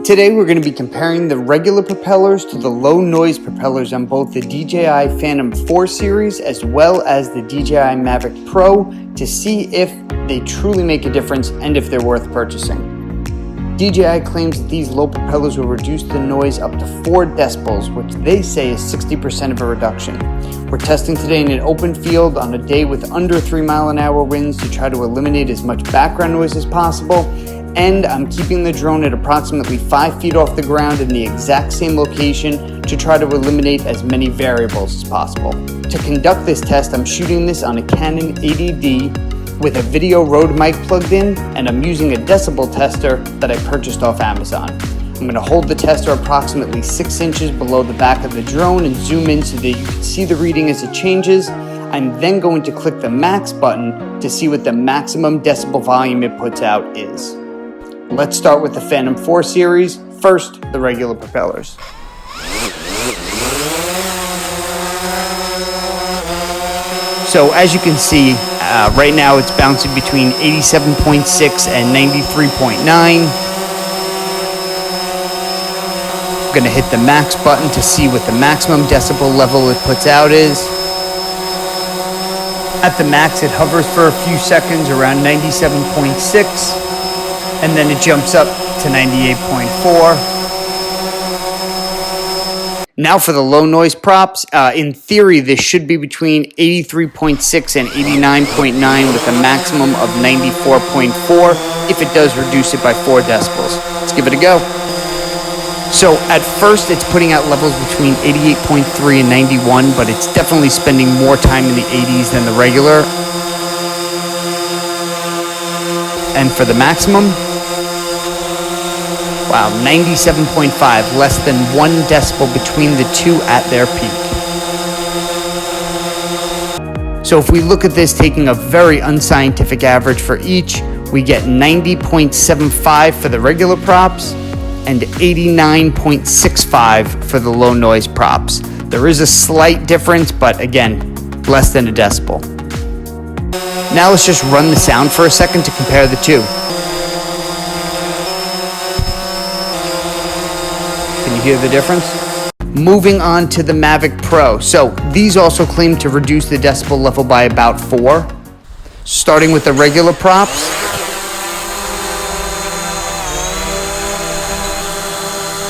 Today we're going to be comparing the regular propellers to the low noise propellers on both the DJI Phantom 4 series as well as the DJI Mavic Pro to see if they truly make a difference and if they're worth purchasing. DJI claims that these low propellers will reduce the noise up to 4 decibels, which they say is 60% of a reduction. We're testing today in an open field on a day with under 3-mile-an-hour winds to try to eliminate as much background noise as possible, and I'm keeping the drone at approximately 5 feet off the ground in the exact same location to try to eliminate as many variables as possible. To conduct this test, I'm shooting this on a Canon 80D with a video Rode mic plugged in, and I'm using a decibel tester that I purchased off Amazon. I'm going to hold the tester approximately 6 inches below the back of the drone and zoom in so that you can see the reading as it changes. I'm then going to click the max button to see what the maximum decibel volume it puts out is. Let's start with the Phantom 4 series. First, the regular propellers. So as you can see, right now it's bouncing between 87.6 and 93.9. I'm going to hit the max button to see what the maximum decibel level it puts out is. At the max, it hovers for a few seconds around 97.6, and then it jumps up to 98.4. Now for the low noise props. In theory, this should be between 83.6 and 89.9 with a maximum of 94.4 if it does reduce it by 4 decibels. Let's give it a go. So at first it's putting out levels between 88.3 and 91, but it's definitely spending more time in the 80s than the regular. And for the maximum, wow, 97.5, less than 1 decibel between the two at their peak. So if we look at this taking a very unscientific average for each, we get 90.75 for the regular props and 89.65 for the low noise props. There is a slight difference, but again, less than a decibel. Now let's just run the sound for a second to compare the two. Can you hear the difference? Moving on to the Mavic Pro. So these also claim to reduce the decibel level by about 4. Starting with the regular props.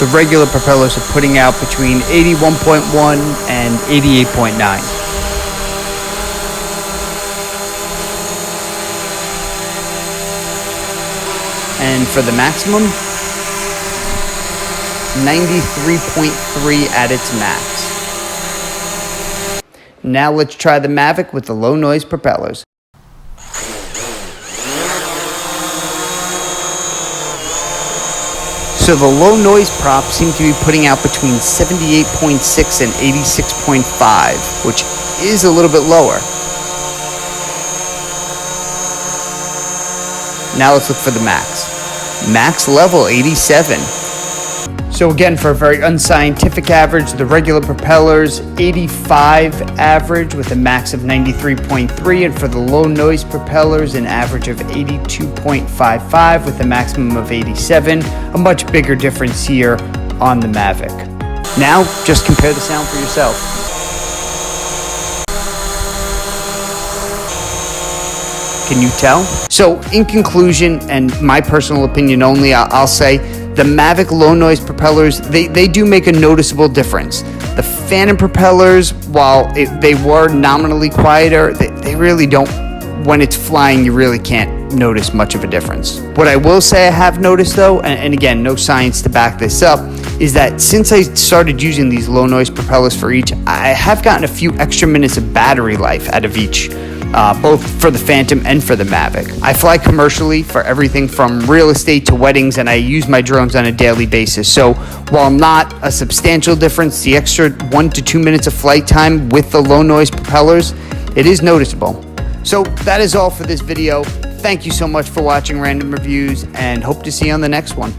The regular propellers are putting out between 81.1 and 88.9. And for the maximum, 93.3 at its max. Now let's try the Mavic with the low noise propellers. So the low noise props seem to be putting out between 78.6 and 86.5, which is a little bit lower. Now let's look for the max. Max level 87. So again, for a very unscientific average, the regular propellers 85 average with a max of 93.3, and for the low noise propellers an average of 82.55 with a maximum of 87. A much bigger difference here on the Mavic. Now just compare the sound for yourself. Can you tell? So in conclusion, and my personal opinion only, I'll say the Mavic low noise propellers, they do make a noticeable difference. The Phantom propellers, while they were nominally quieter, they really don't, when it's flying, you really can't notice much of a difference. What I will say I have noticed though, and again, no science to back this up, is that since I started using these low noise propellers for each, I have gotten a few extra minutes of battery life out of each. Both for the Phantom and for the Mavic. I fly commercially for everything from real estate to weddings, and I use my drones on a daily basis. So while not a substantial difference, the extra 1 to 2 minutes of flight time with the low noise propellers, it is noticeable. So that is all for this video. Thank you so much for watching Random Reviews, and hope to see you on the next one.